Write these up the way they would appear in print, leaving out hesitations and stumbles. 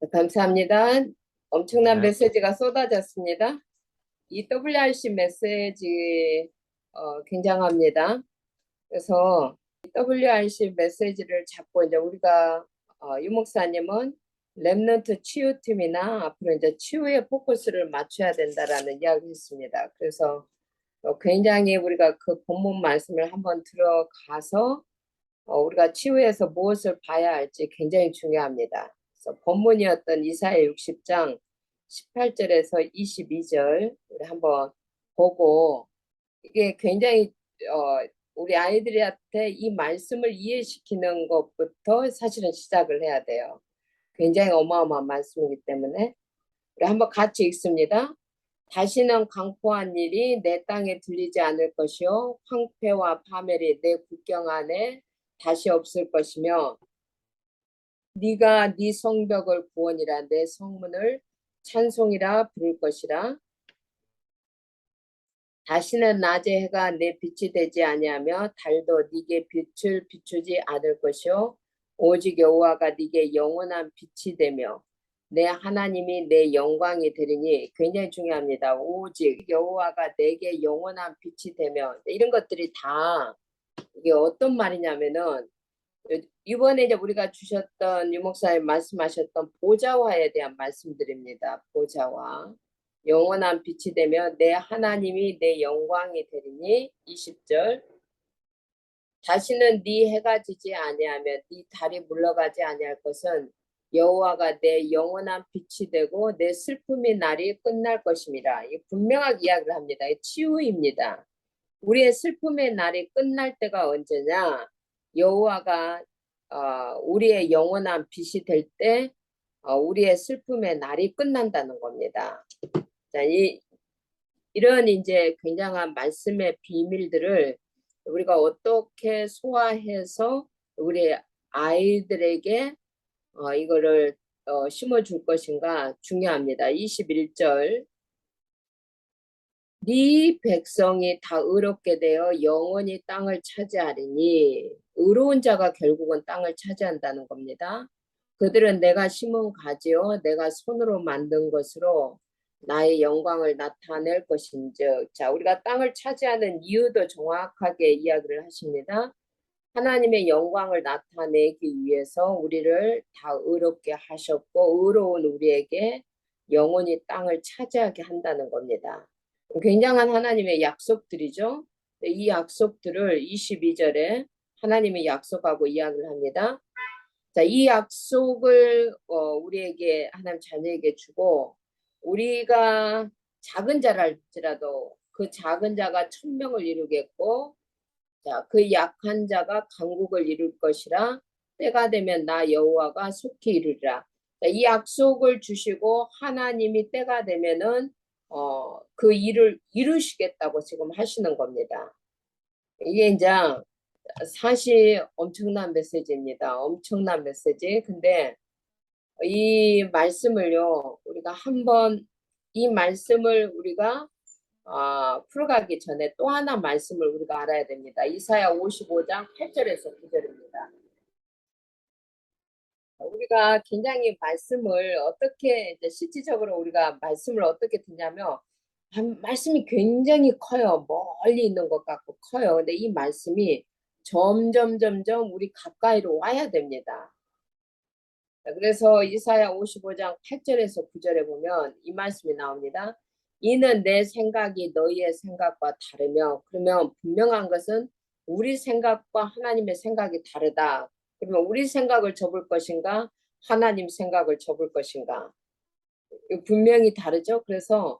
감사합니다. 엄청난 네, 메시지가 쏟아졌습니다. 이 WRC 메시지 굉장합니다. 그래서 이 WRC 메시지를 잡고 이제 우리가 유 목사님은 렘넌트 치유팀이나 앞으로 이제 치유에 포커스를 맞춰야 된다라는 이야기를 했습니다. 그래서 굉장히 우리가 그 본문 말씀을 한번 들어가서 우리가 치유에서 무엇을 봐야 할지 굉장히 중요합니다. 그래서 본문이었던 이사야 60장 18절에서 22절 우리 한번 보고 이게 굉장히 우리 아이들한테 이 말씀을 이해시키는 것부터 사실은 시작을 해야 돼요. 굉장히 어마어마한 말씀이기 때문에 우리 한번 같이 읽습니다. 다시는 강포한 일이 내 땅에 들리지 않을 것이요 황폐와 파멸이 내 국경 안에 다시 없을 것이며 네가 네 성벽을 구원이라 내 성문을 찬송이라 부를 것이라. 다시는 낮에 해가 내 빛이 되지 아니하며 달도 네게 빛을 비추지 않을 것이요 오직 여호와가 네게 영원한 빛이 되며 내 하나님이 내 영광이 되리니. 굉장히 중요합니다. 오직 여호와가 내게 영원한 빛이 되며 이런 것들이 다 이게 어떤 말이냐면은 이번에 이제 우리가 주셨던 유 목사님 말씀하셨던 보좌화에 대한 말씀드립니다. 보좌화. 영원한 빛이 되며 내 하나님이 내 영광이 되리니. 20절. 다시는 네 해가 지지 아니하며 네 달이 물러가지 아니할 것은 여호와가 내 영원한 빛이 되고 내 슬픔의 날이 끝날 것임이라. 이 분명하게 이야기를 합니다. 이 치유입니다. 우리의 슬픔의 날이 끝날 때가 언제냐? 여호와가 우리의 영원한 빛이 될 때 우리의 슬픔의 날이 끝난다는 겁니다. 자, 이런 이제 굉장한 말씀의 비밀들을 우리가 어떻게 소화해서 우리 아이들에게 이거를 심어줄 것인가 중요합니다. 21절. 네 백성이 다 의롭게 되어 영원히 땅을 차지하리니. 의로운 자가 결국은 땅을 차지한다는 겁니다. 그들은 내가 심은 가지요 내가 손으로 만든 것으로 나의 영광을 나타낼 것인즉. 자, 우리가 땅을 차지하는 이유도 정확하게 이야기를 하십니다. 하나님의 영광을 나타내기 위해서 우리를 다 의롭게 하셨고 의로운 우리에게 영원히 땅을 차지하게 한다는 겁니다. 굉장한 하나님의 약속들이죠. 이 약속들을 22절에 하나님이 약속하고 이야기를 합니다. 자, 이 약속을 우리에게 하나님 자녀에게 주고 우리가 작은 자랄지라도 그 작은 자가 천명을 이루겠고 자, 그 약한 자가 강국을 이룰 것이라. 때가 되면 나 여호와가 속히 이루리라. 자, 이 약속을 주시고 하나님이 때가 되면은 그 일을 이루시겠다고 지금 하시는 겁니다. 이게 이제 사실 엄청난 메시지입니다. 엄청난 메시지. 근데 이 말씀을요, 우리가 한번 이 말씀을 우리가 풀어가기 전에 또 하나 말씀을 우리가 알아야 됩니다. 이사야 55장 8절에서 9절입니다. 우리가 굉장히 말씀을 어떻게 이제 실질적으로 우리가 말씀을 어떻게 듣냐면 말씀이 굉장히 커요. 멀리 있는 것 같고 커요. 근데 이 말씀이 점점 우리 가까이로 와야 됩니다. 그래서 이사야 55장 8절에서 9절에 보면 이 말씀이 나옵니다. 이는 내 생각이 너희의 생각과 다르며. 그러면 분명한 것은 우리 생각과 하나님의 생각이 다르다. 그러면 우리 생각을 접을 것인가 하나님 생각을 접을 것인가 분명히 다르죠. 그래서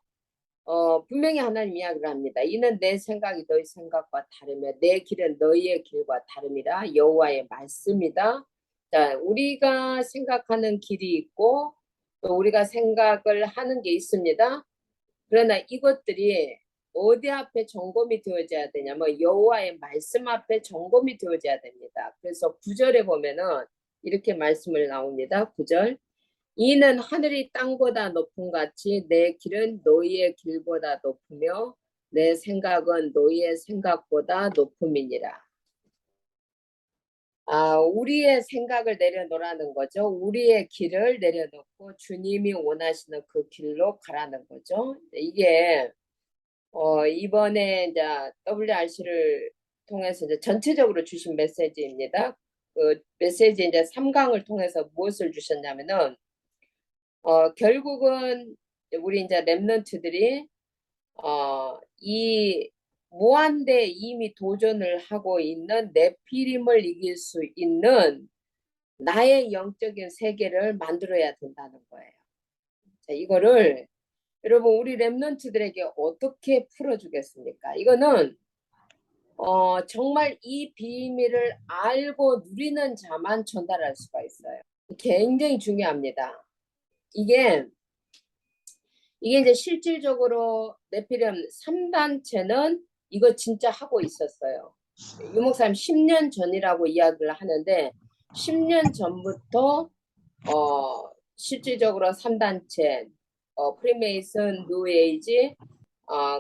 분명히 하나님 이야기를 합니다. 이는 내 생각이 너희 생각과 다르며 내 길은 너희의 길과 다름이라. 여호와의 말씀이다. 자, 우리가 생각하는 길이 있고 또 우리가 생각을 하는 게 있습니다. 그러나 이것들이 어디 앞에 점검이 되어져야 되냐면 여호와의 말씀 앞에 점검이 되어져야 됩니다. 그래서 9절에 보면은 이렇게 말씀을 나옵니다. 9절. 이는 하늘이 땅보다 높음 같이 내 길은 너희의 길보다 높으며 내 생각은 너희의 생각보다 높음이니라. 우리의 생각을 내려놓으라는 거죠. 우리의 길을 내려놓고 주님이 원하시는 그 길로 가라는 거죠. 이게 이번에 이제 WRC를 통해서 이제 전체적으로 주신 메시지입니다. 그 메시지 이제 3강을 통해서 무엇을 주셨냐면은 결국은 우리 이제 렘넌트들이 이 무한대에 이미 도전을 하고 있는 네피림을 이길 수 있는 나의 영적인 세계를 만들어야 된다는 거예요. 자, 이거를 여러분 우리 렘넌트들에게 어떻게 풀어주겠습니까? 이거는 정말 이 비밀을 알고 누리는 자만 전달할 수가 있어요. 굉장히 중요합니다. 이게 이제 실질적으로 네피렘 3단체는 이거 진짜 하고 있었어요. 유목사님 10년 전이라고 이야기를 하는데 10년 전부터 실질적으로 3단체 프리메이슨, 뉴에이지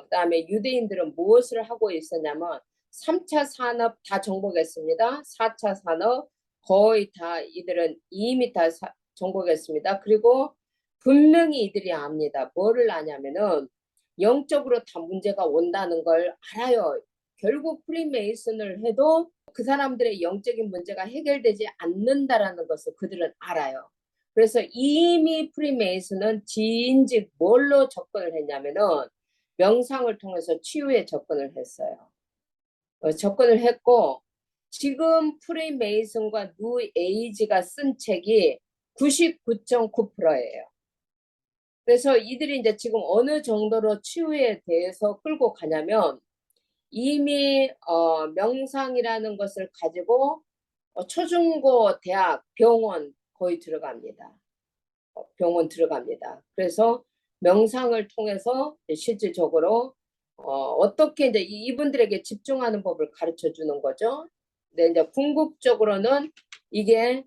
그다음에 유대인들은 무엇을 하고 있었냐면 3차 산업 다 정복했습니다. 4차 산업 거의 다 이들은 이미 다 정복했습니다. 그리고 분명히 이들이 압니다. 뭐를 아냐면은 영적으로 다 문제가 온다는 걸 알아요. 결국 프리메이슨을 해도 그 사람들의 영적인 문제가 해결되지 않는다라는 것을 그들은 알아요. 그래서 이미 프리메이슨은 진즉 뭘로 접근을 했냐면은 명상을 통해서 치유에 접근을 했어요. 접근을 했고 지금 프리메이슨과 뉴에이지가 쓴 책이 99.9%예요. 그래서 이들이 이제 지금 어느 정도로 치유에 대해서 끌고 가냐면 이미 명상이라는 것을 가지고 초중고 대학 병원 거의 들어갑니다. 병원 들어갑니다. 그래서 명상을 통해서 실질적으로 어떻게 이제 이분들에게 집중하는 법을 가르쳐 주는 거죠. 근데 이제 궁극적으로는 이게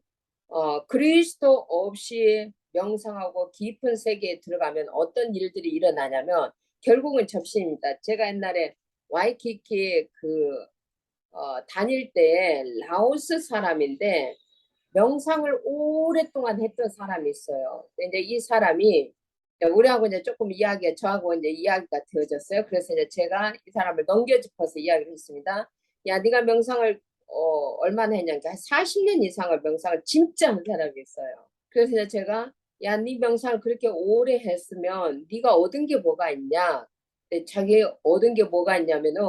그리스도 없이 명상하고 깊은 세계에 들어가면 어떤 일들이 일어나냐면 결국은 접신입니다. 제가 옛날에 와이키키 다닐 때 라오스 사람인데 명상을 오랫동안 했던 사람이 있어요. 근데 이제 이 사람이 우리하고 이제 조금 저하고 이제 이야기가 되어졌어요. 그래서 이제 제가 이 사람을 넘겨짚어서 이야기를 했습니다. 야, 네가 명상을 얼마나 했냐니까 40년 이상을 명상을 진짜 한 사람이 있어요. 그래서 이제 제가 야, 네 명상을 그렇게 오래 했으면 네가 얻은 게 뭐가 있냐? 자기 얻은 게 뭐가 있냐면은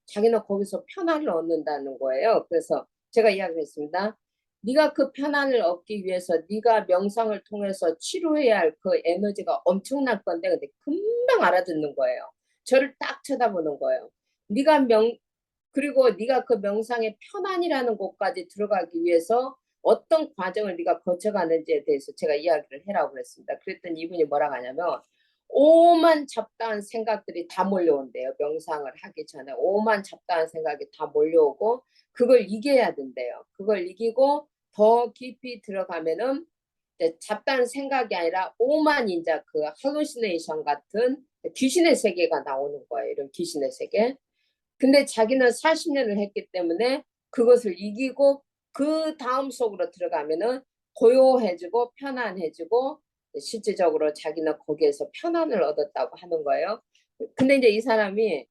자기는 거기서 편안을 얻는다는 거예요. 그래서 제가 이야기를 했습니다. 네가 그 편안을 얻기 위해서 네가 명상을 통해서 치료해야 할 그 에너지가 엄청날 건데 근데 금방 알아듣는 거예요. 저를 딱 쳐다보는 거예요. 네가 그리고 네가 그 명상의 편안이라는 곳까지 들어가기 위해서 어떤 과정을 네가 거쳐가는지에 대해서 제가 이야기를 해라고 그랬습니다. 그랬더니 이분이 뭐라고 하냐면 오만 잡다한 생각들이 다 몰려온대요. 명상을 하기 전에 오만 잡다한 생각이 다 몰려오고 그걸 이겨야 된대요. 그걸 이기고 더 깊이 들어가면은 잡다한 생각이 아니라 오만 이제 그 할루시네이션 같은 귀신의 세계가 나오는 거예요. 이런 귀신의 세계. 근데 자기는 40년을 했기 때문에 그것을 이기고 그 다음 속으로 들어가면은 고요해지고 편안해지고 실질적으로 자기는 거기에서 편안을 얻었다고 하는 거예요. 근데 이제 이 사람이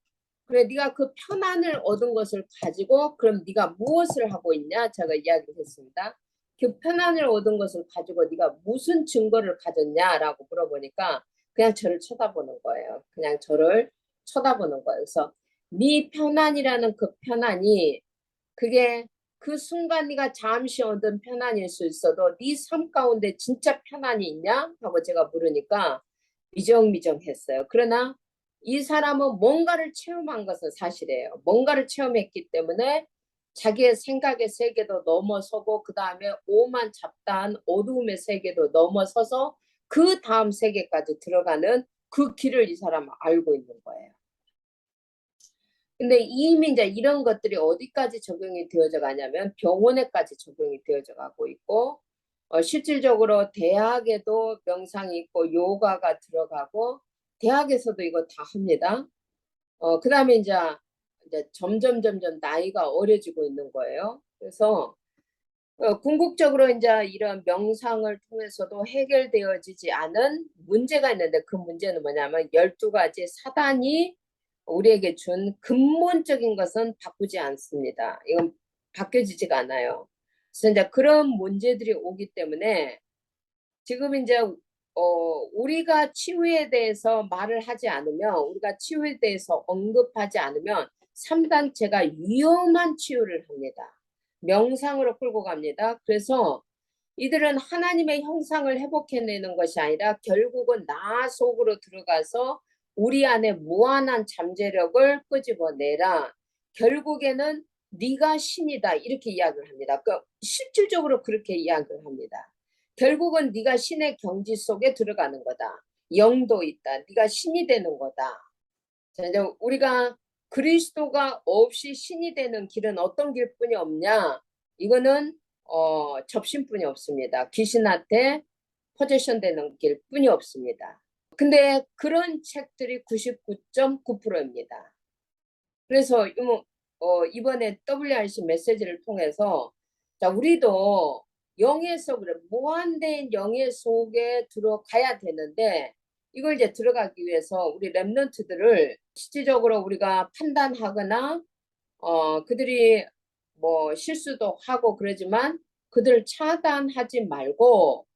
그래 네가 그 편안을 얻은 것을 가지고 그럼 네가 무엇을 하고 있냐? 제가 이야기를 했습니다. 그 편안을 얻은 것을 가지고 네가 무슨 증거를 가졌냐라고 물어보니까 그냥 저를 쳐다보는 거예요. 그냥 저를 쳐다보는 거예요. 그래서 네 편안이라는 그 편안이 그게 그 순간 네가 잠시 얻은 편안일 수 있어도 네 삶 가운데 진짜 편안이 있냐? 하고 제가 물으니까 미정미정했어요. 그러나 이 사람은 뭔가를 체험한 것은 사실이에요. 뭔가를 체험했기 때문에 자기의 생각의 세계도 넘어서고 그 다음에 오만 잡다한 어두움의 세계도 넘어서서 그 다음 세계까지 들어가는 그 길을 이 사람은 알고 있는 거예요. 근데 이미 이제 이런 것들이 어디까지 적용이 되어져 가냐면 병원에까지 적용이 되어져 가고 있고 실질적으로 대학에도 명상이 있고 요가가 들어가고 대학에서도 이거 다 합니다. 그다음에 이제 점점 나이가 어려지고 있는 거예요. 그래서 궁극적으로 이제 이런 명상을 통해서도 해결되어지지 않은 문제가 있는데 그 문제는 뭐냐면 12가지 사단이 우리에게 준 근본적인 것은 바꾸지 않습니다. 이건 바뀌어지지가 않아요. 그래서 이제 그런 문제들이 오기 때문에 지금 이제 우리가 치유에 대해서 말을 하지 않으면 우리가 치유에 대해서 언급하지 않으면 3단체가 위험한 치유를 합니다. 명상으로 끌고 갑니다. 그래서 이들은 하나님의 형상을 회복해내는 것이 아니라 결국은 나 속으로 들어가서 우리 안에 무한한 잠재력을 끄집어내라. 결국에는 네가 신이다 이렇게 이야기를 합니다. 그러니까 실질적으로 그렇게 이야기를 합니다. 결국은 네가 신의 경지 속에 들어가는 거다. 영도 있다. 네가 신이 되는 거다. 자, 이제 우리가 그리스도가 없이 신이 되는 길은 어떤 길뿐이 없냐? 이거는 접신뿐이 없습니다. 귀신한테 포지션 되는 길뿐이 없습니다. 근데 그런 책들이 99.9%입니다. 그래서 이번에 WRC 메시지를 통해서 자, 우리도 영의 속으로 무한된 영의 속에 들어가야 되는데 이걸 이제 들어가기 위해서 우리 랩런트들을 실질적으로 우리가 판단하거나 그들이 뭐 실수도 하고 그러지만 그들을 차단하지 말고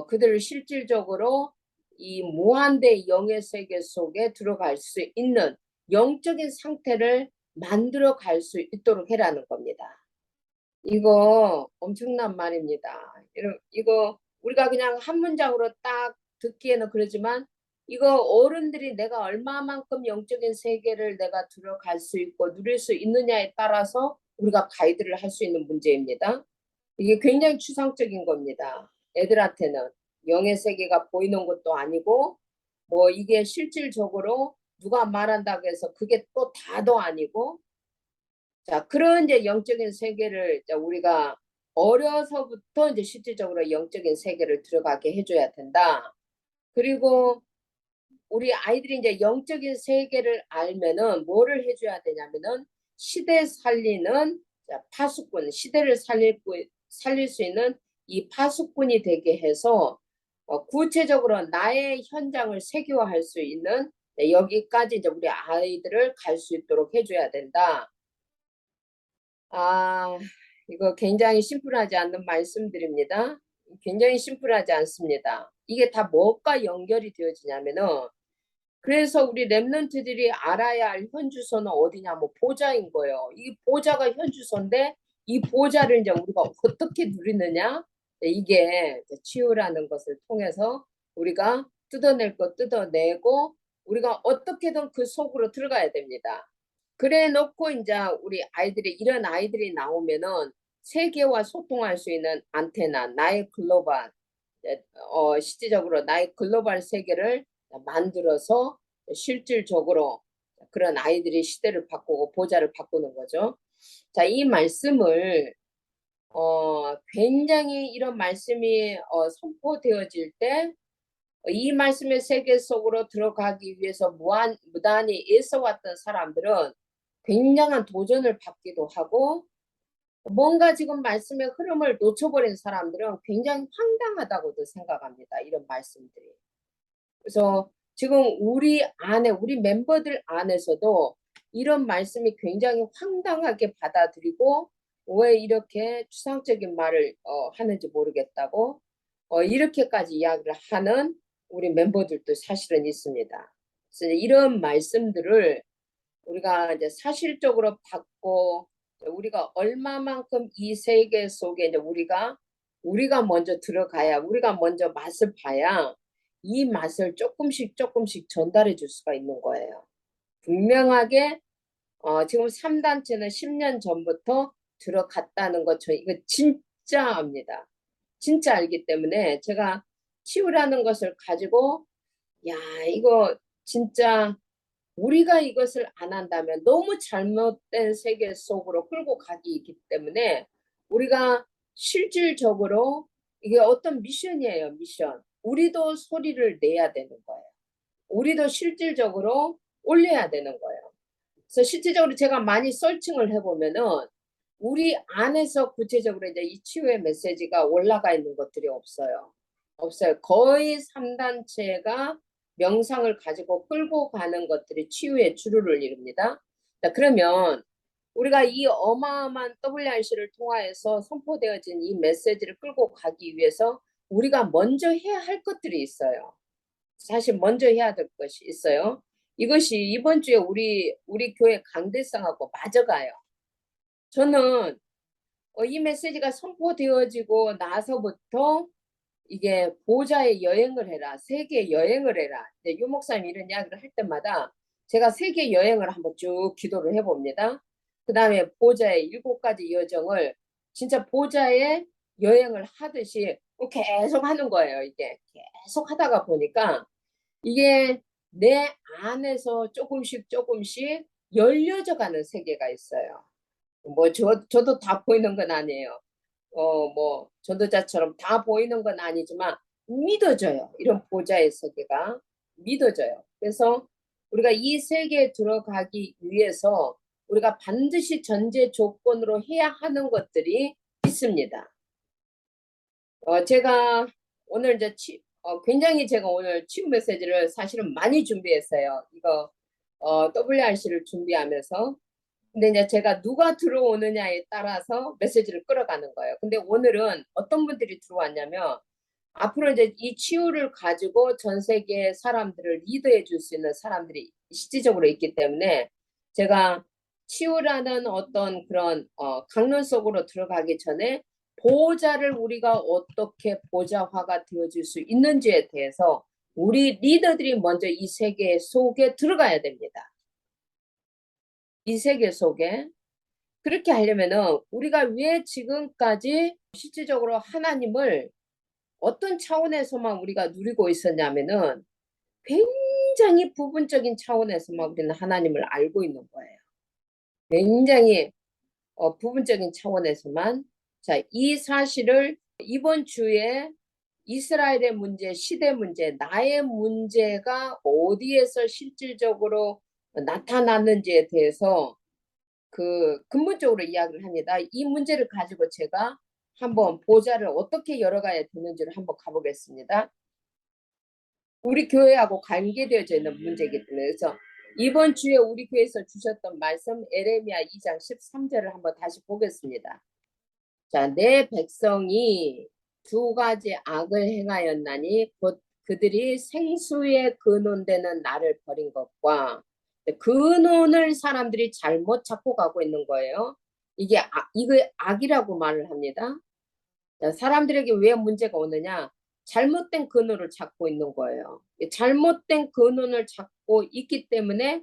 그들을 실질적으로 이 무한대 영의 세계 속에 들어갈 수 있는 영적인 상태를 만들어 갈 수 있도록 해라는 겁니다. 이거 엄청난 말입니다. 이거 우리가 그냥 한 문장으로 딱 듣기에는 그러지만 이거 어른들이 내가 얼마만큼 영적인 세계를 내가 들어갈 수 있고 누릴 수 있느냐에 따라서 우리가 가이드를 할 수 있는 문제입니다. 이게 굉장히 추상적인 겁니다. 애들한테는 영의 세계가 보이는 것도 아니고 뭐 이게 실질적으로 누가 말한다고 해서 그게 또 다도 아니고 자 그런 이제 영적인 세계를 우리가 어려서부터 이제 실질적으로 영적인 세계를 들어가게 해줘야 된다. 그리고 우리 아이들이 이제 영적인 세계를 알면은 뭐를 해줘야 되냐면은 시대 살리는 파수꾼, 시대를 살릴 수 있는 이 파수꾼이 되게 해서 구체적으로 나의 현장을 세계화할 수 있는 여기까지 이제 우리 아이들을 갈 수 있도록 해줘야 된다. 아, 이거 굉장히 심플하지 않는 말씀드립니다. 굉장히 심플하지 않습니다. 이게 다 뭐가 연결이 되어지냐면은 그래서 우리 랩런트들이 알아야 할 현주소는 어디냐? 뭐 보좌인 거예요. 이 보좌가 현주소인데 이 보좌를 이제 우리가 어떻게 누리느냐? 이게 치유라는 것을 통해서 우리가 뜯어낼 거 뜯어내고 우리가 어떻게든 그 속으로 들어가야 됩니다. 그래 놓고 이제 우리 아이들이 이런 아이들이 나오면은 세계와 소통할 수 있는 안테나, 나의 글로벌, 실질적으로 나의 글로벌 세계를 만들어서 실질적으로 그런 아이들이 시대를 바꾸고 보좌를 바꾸는 거죠. 자, 이 말씀을 굉장히 이런 말씀이 선포되어질 때 이 말씀의 세계 속으로 들어가기 위해서 무단히 애써왔던 사람들은 굉장한 도전을 받기도 하고 뭔가 지금 말씀의 흐름을 놓쳐버린 사람들은 굉장히 황당하다고도 생각합니다. 이런 말씀들이. 그래서 지금 우리 안에 우리 멤버들 안에서도 이런 말씀이 굉장히 황당하게 받아들이고 왜 이렇게 추상적인 말을 하는지 모르겠다고 이렇게까지 이야기를 하는 우리 멤버들도 사실은 있습니다. 그래서 이런 말씀들을 우리가 이제 사실적으로 받고 우리가 얼마만큼 이 세계 속에 이제 우리가 먼저 들어가야 우리가 먼저 맛을 봐야 이 맛을 조금씩 전달해 줄 수가 있는 거예요. 분명하게 지금 3단체는 10년 전부터 들어갔다는 것, 저 이거 진짜 압니다. 진짜 알기 때문에 제가 치유라는 것을 가지고 야 이거 진짜 우리가 이것을 안 한다면 너무 잘못된 세계 속으로 끌고 가기이기 때문에 우리가 실질적으로 이게 어떤 미션이에요, 미션. 우리도 소리를 내야 되는 거예요. 우리도 실질적으로 올려야 되는 거예요. 그래서 실질적으로 제가 많이 서칭을 해보면은 우리 안에서 구체적으로 이제 이 치유의 메시지가 올라가 있는 것들이 없어요. 없어요. 거의 3단체가 명상을 가지고 끌고 가는 것들이 치유의 주류를 이룹니다. 자, 그러면 우리가 이 어마어마한 WRC를 통하여서 선포되어진 이 메시지를 끌고 가기 위해서 우리가 먼저 해야 할 것들이 있어요. 사실 먼저 해야 될 것이 있어요. 이것이 이번 주에 우리 교회 강대상하고 맞아가요. 저는 이 메시지가 선포되어지고 나서부터 이게 보좌의 여행을 해라, 세계 여행을 해라. 네, 유 목사님 이런 이야기를 할 때마다 제가 세계 여행을 한번 쭉 기도를 해봅니다. 그 다음에 보좌의 7가지 여정을 진짜 보좌의 여행을 하듯이 계속 하는 거예요. 이게 계속 하다가 보니까 이게 내 안에서 조금씩 조금씩 열려져 가는 세계가 있어요. 뭐 저도 다 보이는 건 아니에요. 뭐 전도자처럼 다 보이는 건 아니지만 믿어져요. 이런 보좌의 세계가 믿어져요. 그래서 우리가 이 세계에 들어가기 위해서 우리가 반드시 전제 조건으로 해야 하는 것들이 있습니다. 제가 오늘 이제 굉장히 제가 오늘 치유 메시지를 사실은 많이 준비했어요. 이거 WRC를 준비하면서. 근데 이제 제가 누가 들어오느냐에 따라서 메시지를 끌어가는 거예요. 근데 오늘은 어떤 분들이 들어왔냐면 앞으로 이제 이 치유를 가지고 전 세계 사람들을 리드해 줄 수 있는 사람들이 실질적으로 있기 때문에 제가 치유라는 어떤 그런 강론 속으로 들어가기 전에 보호자를 우리가 어떻게 보좌화가 되어줄 수 있는지에 대해서 우리 리더들이 먼저 이 세계 속에 들어가야 됩니다. 이 세계 속에. 그렇게 하려면은 우리가 왜 지금까지 실질적으로 하나님을 어떤 차원에서만 우리가 누리고 있었냐면은 굉장히 부분적인 차원에서만 우리는 하나님을 알고 있는 거예요. 굉장히 부분적인 차원에서만. 자, 이 사실을 이번 주에 이스라엘의 문제, 시대 문제, 나의 문제가 어디에서 실질적으로 나타났는지에 대해서 근본적으로 이야기를 합니다. 이 문제를 가지고 제가 한번 보좌를 어떻게 열어가야 되는지를 한번 가보겠습니다. 우리 교회하고 관계되어져 있는 문제이기 때문에. 그래서 이번 주에 우리 교회에서 주셨던 말씀 에레미야 2장 13절을 한번 다시 보겠습니다. 자, 내 백성이 2가지 악을 행하였나니 곧 그들이 생수의 근원되는 나를 버린 것과 근원을 사람들이 잘못 찾고 가고 있는 거예요. 이거 악이라고 말을 합니다. 자, 사람들에게 왜 문제가 오느냐? 잘못된 근원을 찾고 있는 거예요. 잘못된 근원을 찾고 있기 때문에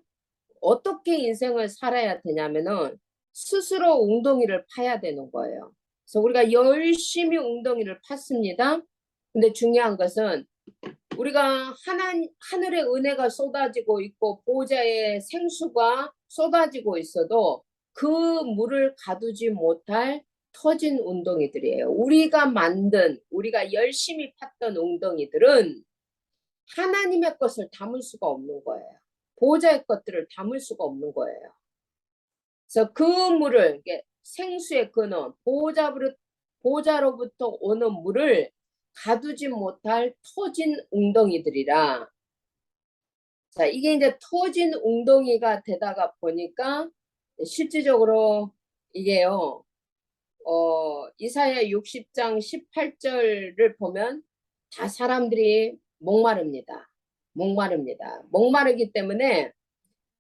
어떻게 인생을 살아야 되냐면은 스스로 웅덩이를 파야 되는 거예요. 그래서 우리가 열심히 웅덩이를 팠습니다. 근데 중요한 것은 우리가 하늘의 은혜가 쏟아지고 있고 보호자의 생수가 쏟아지고 있어도 그 물을 가두지 못할 터진 웅덩이들이에요. 우리가 열심히 팠던 웅덩이들은 하나님의 것을 담을 수가 없는 거예요. 보호자의 것들을 담을 수가 없는 거예요. 그래서 그 물을, 생수의 근원, 보호자로부터 오는 물을 가두지 못할 터진 웅덩이들이라. 자, 이게 이제 터진 웅덩이가 되다가 보니까 실질적으로 이게요, 이사야 60장 18절을 보면 다 사람들이 목마릅니다. 목마르기 때문에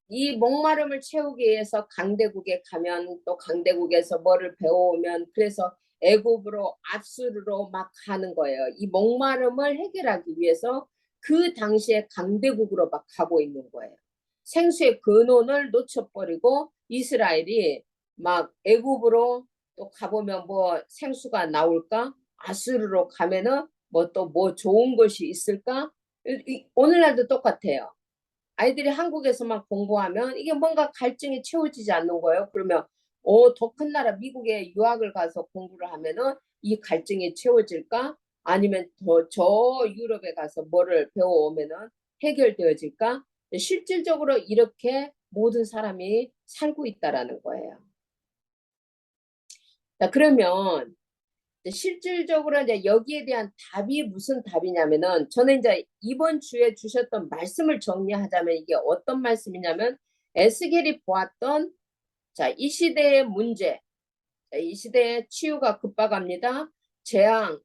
이 목마름을 채우기 위해서 강대국에 가면 또 강대국에서 뭐를 배워오면 그래서 애굽으로 압수르로 막 가는 거예요. 이 목마름을 해결하기 위해서 그 당시에 강대국으로 막 가고 있는 거예요. 생수의 근원을 놓쳐버리고 이스라엘이 막 애굽으로 또 가보면 뭐 생수가 나올까? 아수르로 가면은 뭐 또 뭐 좋은 것이 있을까? 오늘날도 똑같아요. 아이들이 한국에서만 공부하면 이게 뭔가 갈증이 채워지지 않는 거예요. 그러면 더 큰 나라 미국에 유학을 가서 공부를 하면은 이 갈증이 채워질까? 아니면 저 유럽에 가서 뭐를 배워오면은 해결되어질까? 실질적으로 이렇게 모든 사람이 살고 있다라는 거예요. 자, 그러면 실질적으로 이제 여기에 대한 답이 무슨 답이냐면은 저는 이제 이번 주에 주셨던 말씀을 정리하자면 이게 어떤 말씀이냐면 에스겔이 보았던 자, 이 시대의 문제, 자, 이 시대의 치유가 급박합니다. 재앙,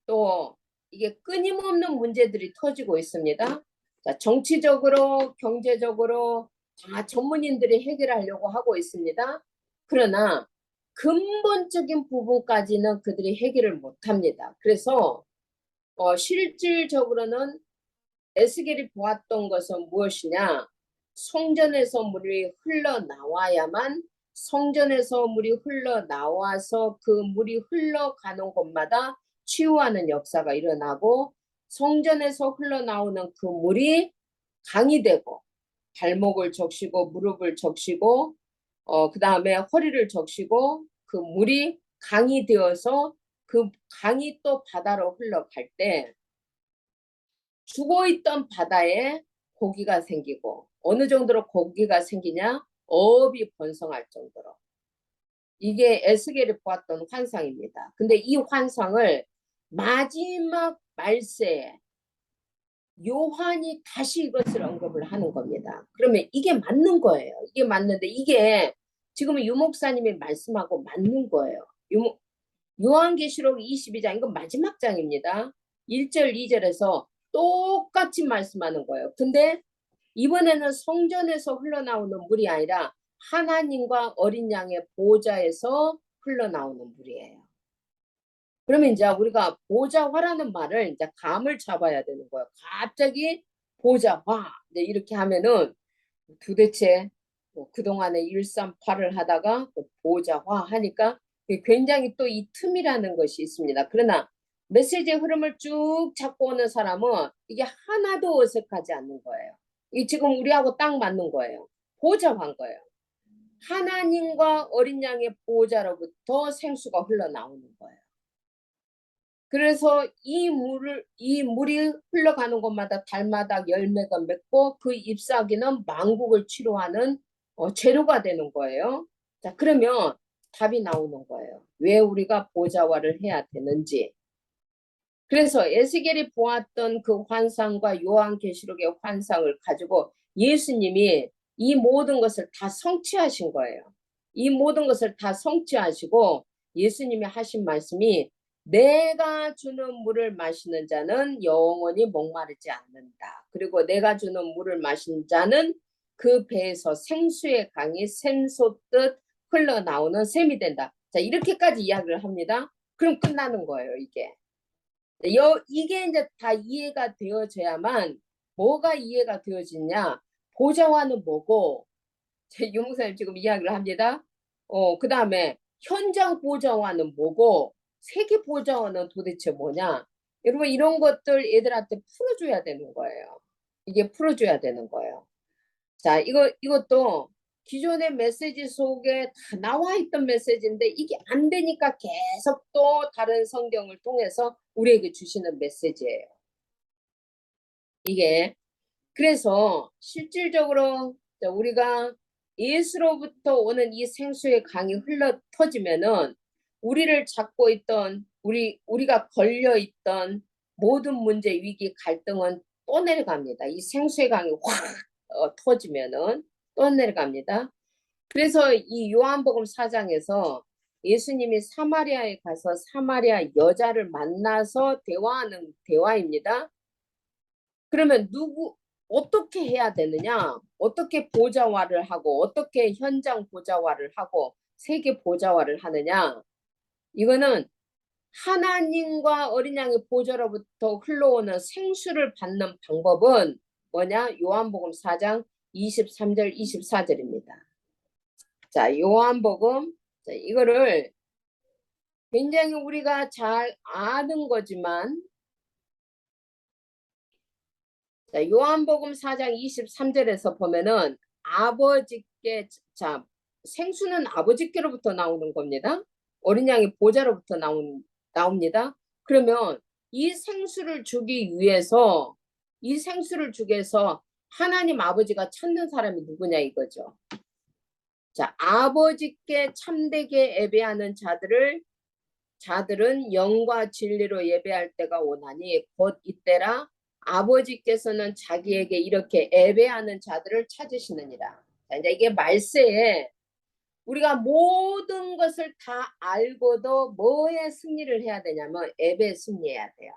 또 이게 끊임없는 문제들이 터지고 있습니다. 자, 정치적으로, 경제적으로 다 전문인들이 해결하려고 하고 있습니다. 그러나 근본적인 부분까지는 그들이 해결을 못합니다. 그래서 실질적으로는 에스겔이 보았던 것은 무엇이냐? 성전에서 물이 흘러나와야만 성전에서 물이 흘러나와서 그 물이 흘러가는 곳마다 치유하는 역사가 일어나고 성전에서 흘러나오는 그 물이 강이 되고 발목을 적시고 무릎을 적시고 그 다음에 허리를 적시고 그 물이 강이 되어서 그 강이 또 바다로 흘러갈 때 죽어있던 바다에 고기가 생기고 어느 정도로 고기가 생기냐? 어업이 번성할 정도로. 이게 에스겔이 보았던 환상입니다. 근데 이 환상을 마지막 말세에 요한이 다시 이것을 언급을 하는 겁니다. 그러면 이게 맞는 거예요. 이게 맞는데 이게 지금 유목사님이 말씀하고 맞는 거예요. 요한계시록 22장 이건 마지막 장입니다. 1절 2절에서 똑같이 말씀하는 거예요. 근데 이번에는 성전에서 흘러나오는 물이 아니라 하나님과 어린 양의 보좌에서 흘러나오는 물이에요. 그러면 이제 우리가 보좌화라는 말을 이제 감을 잡아야 되는 거예요. 갑자기 보좌화 이제 이렇게 하면은 도대체 뭐 그동안에 138을 하다가 보좌화 하니까 굉장히 또 이 틈이라는 것이 있습니다. 그러나 메시지의 흐름을 쭉 잡고 오는 사람은 이게 하나도 어색하지 않는 거예요. 이 지금 우리하고 딱 맞는 거예요. 보좌한 거예요. 하나님과 어린 양의 보좌로부터 생수가 흘러나오는 거예요. 그래서 이 물이 흘러가는 곳마다 달마다 열매가 맺고 그 잎사귀는 만국을 치료하는 재료가 되는 거예요. 자, 그러면 답이 나오는 거예요. 왜 우리가 보좌화를 해야 되는지. 그래서 에스겔이 보았던 그 환상과 요한계시록의 환상을 가지고 예수님이 이 모든 것을 다 성취하신 거예요. 이 모든 것을 다 성취하시고 예수님이 하신 말씀이 내가 주는 물을 마시는 자는 영원히 목마르지 않는다. 그리고 내가 주는 물을 마신 자는 그 배에서 생수의 강이 샘솟듯 흘러나오는 샘이 된다. 자, 이렇게까지 이야기를 합니다. 그럼 끝나는 거예요, 이게. 이게 이제 다 이해가 되어져야만 뭐가 이해가 되어지냐? 보좌화는 뭐고, 제 유목사님 지금 이야기를 합니다. 그 다음에 현장 보좌화는 뭐고, 세계 보좌화는 도대체 뭐냐? 여러분 이런 것들 애들한테 풀어줘야 되는 거예요. 이게 풀어줘야 되는 거예요. 자, 이것도 기존의 메시지 속에 다 나와 있던 메시지인데 이게 안 되니까 계속 또 다른 성경을 통해서 우리에게 주시는 메시지예요. 이게 그래서 실질적으로 우리가 예수로부터 오는 이 생수의 강이 흘러 터지면은 우리를 잡고 있던 우리가 걸려 있던 모든 문제, 위기, 갈등은 또 내려갑니다. 이 생수의 강이 확 터지면은 또 내려갑니다. 그래서 이 요한복음 4장에서 예수님이 사마리아에 가서 사마리아 여자를 만나서 대화하는 대화입니다. 그러면 어떻게 해야 되느냐? 어떻게 보좌화를 하고 어떻게 현장 보좌화를 하고 세계 보좌화를 하느냐? 이거는 하나님과 어린 양의 보좌로부터 흘러오는 생수를 받는 방법은 뭐냐? 요한복음 4장 23절 24절입니다. 자, 요한복음 이거를 굉장히 우리가 잘 아는 거지만 자, 요한복음 4장 23절에서 보면은 아버지께 자 생수는 아버지께로부터 나오는 겁니다. 어린 양의 보좌로부터 나옵니다. 그러면 이 생수를 주기 위해서 하나님 아버지가 찾는 사람이 누구냐 이거죠. 자, 아버지께 참되게 예배하는 자들은 영과 진리로 예배할 때가 오나니 곧 이때라 아버지께서는 자기에게 이렇게 예배하는 자들을 찾으시느니라. 자, 이제 이게 말세에 우리가 모든 것을 다 알고도 뭐에 승리를 해야 되냐면 예배에 승리해야 돼요.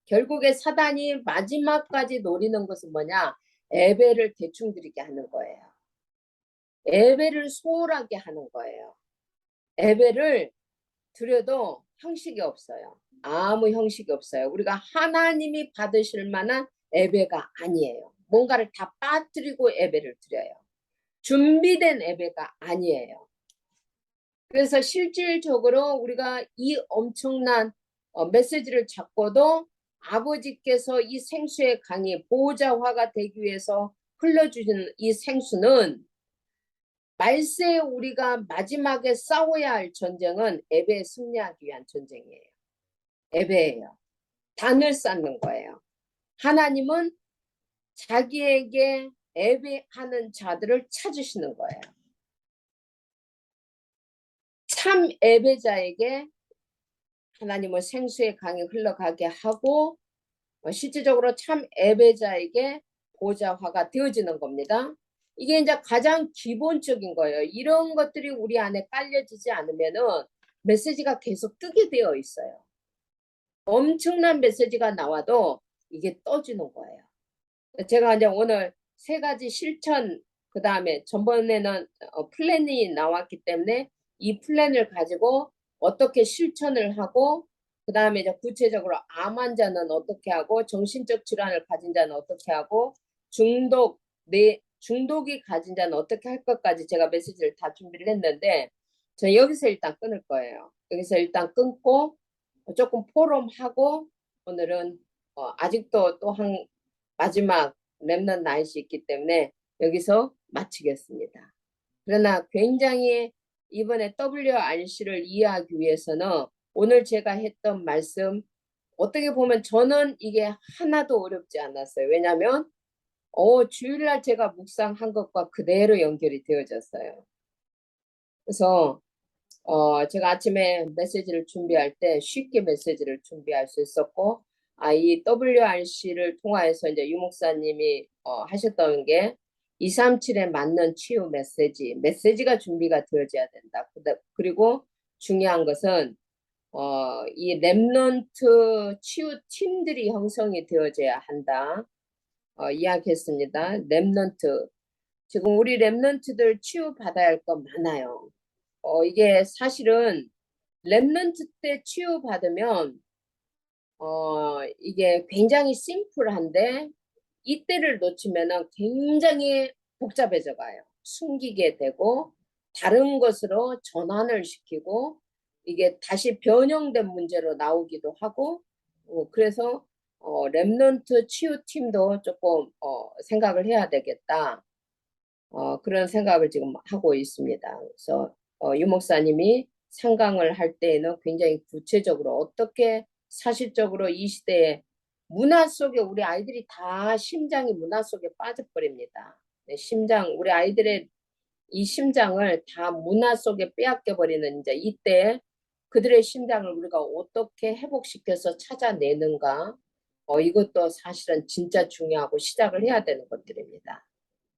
결국에 사단이 마지막까지 노리는 것은 뭐냐? 예배를 대충 드리게 하는 거예요. 예배를 소홀하게 하는 거예요. 예배를 드려도 형식이 없어요. 아무 형식이 없어요. 우리가 하나님이 받으실 만한 예배가 아니에요. 뭔가를 다 빠뜨리고 예배를 드려요. 준비된 예배가 아니에요. 그래서 실질적으로 우리가 이 엄청난 메시지를 잡고도 아버지께서 이 생수의 강이 보호자화가 되기 위해서 흘러주시는 이 생수는 말세에 우리가 마지막에 싸워야 할 전쟁은 예배에 승리하기 위한 전쟁이에요. 예배예요. 단을 쌓는 거예요. 하나님은 자기에게 예배하는 자들을 찾으시는 거예요. 참 예배자에게 하나님은 생수의 강이 흘러가게 하고 실질적으로 참 예배자에게 보좌화가 되어지는 겁니다. 이게 이제 가장 기본적인 거예요. 이런 것들이 우리 안에 깔려지지 않으면은 메시지가 계속 뜨게 되어 있어요. 엄청난 메시지가 나와도 이게 떠지는 거예요. 제가 이제 오늘 세 가지 실천, 그 다음에 전번에는 플랜이 나왔기 때문에 이 플랜을 가지고 어떻게 실천을 하고, 그 다음에 이제 구체적으로 암 환자는 어떻게 하고, 정신적 질환을 가진 자는 어떻게 하고, 중독이 가진 자는 어떻게 할 것까지 제가 메시지를 다 준비를 했는데, 저 여기서 일단 끊을 거예요. 여기서 일단 끊고, 조금 포럼하고, 오늘은 아직도 또 한 마지막 랩넌 나잇이 있기 때문에 여기서 마치겠습니다. 그러나 굉장히 이번에 WRC를 이해하기 위해서는 오늘 제가 했던 말씀 어떻게 보면 저는 이게 하나도 어렵지 않았어요. 왜냐하면 주일날 제가 묵상한 것과 그대로 연결이 되어졌어요. 그래서 제가 아침에 메시지를 준비할 때 쉽게 메시지를 준비할 수 있었고, 이 WRC를 통하여서 이제 유 목사님이 하셨던 게 237에 맞는 치유 메시지가 준비가 되어져야 된다. 그리고 중요한 것은 이 랩넌트 치유 팀들이 형성이 되어져야 한다. 이야기했습니다. 랩넌트. 지금 우리 랩넌트들 치유 받아야 할 거 많아요. 이게 사실은 랩넌트 때 치유받으면 이게 굉장히 심플한데 이때를 놓치면은 굉장히 복잡해져 가요. 숨기게 되고 다른 것으로 전환을 시키고 이게 다시 변형된 문제로 나오기도 하고 그래서 랩넌트 치유팀도 조금 생각을 해야 되겠다. 그런 생각을 지금 하고 있습니다. 그래서 유 목사님이 상강을 할 때에는 굉장히 구체적으로 어떻게 사실적으로 이 시대에 문화 속에 우리 아이들이 다 심장이 문화 속에 빠져버립니다. 네, 우리 아이들의 이 심장을 다 문화 속에 빼앗겨 버리는 이제 이때 그들의 심장을 우리가 어떻게 회복시켜서 찾아내는가 이것도 사실은 진짜 중요하고 시작을 해야 되는 것들입니다.